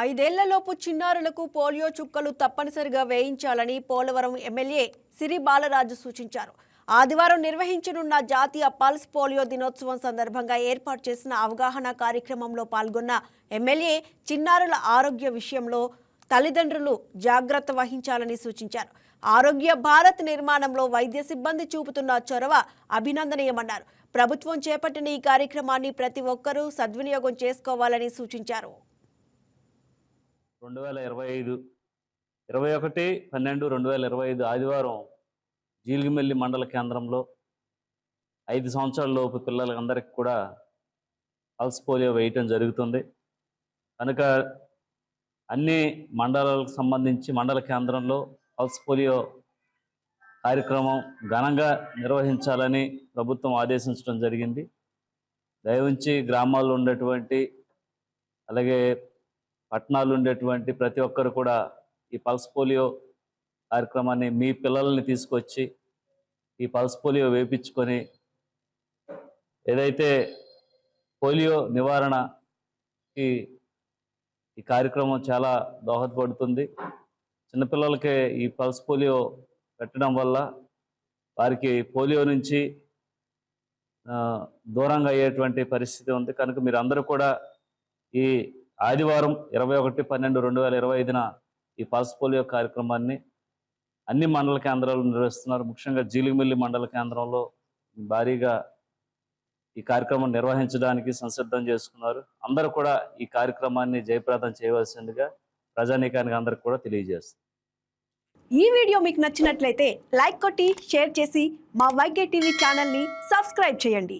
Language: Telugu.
ఐదేళ్లలోపు చిన్నారులకు పోలియో చుక్కలు తప్పనిసరిగా వేయించాలని పోలవరం ఎమ్మెల్యే సిరి బాలరాజు సూచించారు. ఆదివారం నిర్వహించనున్న జాతీయ పల్స్ పోలియో దినోత్సవం సందర్భంగా ఏర్పాటు చేసిన అవగాహన కార్యక్రమంలో పాల్గొన్న ఎమ్మెల్యే చిన్నారుల ఆరోగ్య విషయంలో తల్లిదండ్రులు జాగ్రత్త వహించాలని సూచించారు. ఆరోగ్య భారత్ నిర్మాణంలో వైద్య సిబ్బంది చూపుతున్న చొరవ అభినందనీయమన్నారు. ప్రభుత్వం చేపట్టిన ఈ కార్యక్రమాన్ని ప్రతి ఒక్కరూ సద్వినియోగం చేసుకోవాలని సూచించారు. 2025 21/12/2025 ఆదివారం జీలిగిమెల్లి మండల కేంద్రంలో 5 సంవత్సరాల లోపు పిల్లలందరికీ కూడా పల్స్ పోలియో వేయటం జరుగుతుంది. కనుక అన్ని మండలాలకు సంబంధించి మండల కేంద్రంలో పల్స్ పోలియో కార్యక్రమం ఘనంగా నిర్వహించాలని ప్రభుత్వం ఆదేశించడం జరిగింది. దయవుంచి గ్రామాల్లో ఉండేటువంటి అలాగే పట్టణాలు ఉండేటువంటి ప్రతి ఒక్కరు కూడా ఈ పల్స్ పోలియో కార్యక్రమాన్ని మీ పిల్లల్ని తీసుకొచ్చి ఈ పల్స్ పోలియో వేయించుకొని ఏదైతే పోలియో నివారణకి ఈ కార్యక్రమం చాలా దోహదపడుతుంది. చిన్నపిల్లలకి ఈ పల్స్ పోలియో పెట్టడం వల్ల వారికి పోలియో నుంచి దూరంగా అయ్యేటువంటి పరిస్థితి ఉంది. కనుక మీరు అందరూ కూడా ఈ ఆదివారం 21/12/2025 ఈ పల్స్ పోలియో కార్యక్రమాన్ని అన్ని మండల కేంద్రాలు నిర్వహిస్తున్నారు. ముఖ్యంగా జీలిగిమెల్లి మండల కేంద్రంలో భారీగా ఈ కార్యక్రమం నిర్వహించడానికి సంసిద్ధం చేసుకున్నారు. అందరూ కూడా ఈ కార్యక్రమాన్ని జయప్రదం చేయవలసిందిగా ప్రజానీకానికి అందరికి కూడా తెలియజేస్తారు. ఈ వీడియో మీకు నచ్చినట్లయితే లైక్ కొట్టి షేర్ చేసి మా వైకే టీవీ ఛానల్ని సబ్స్క్రైబ్ చేయండి.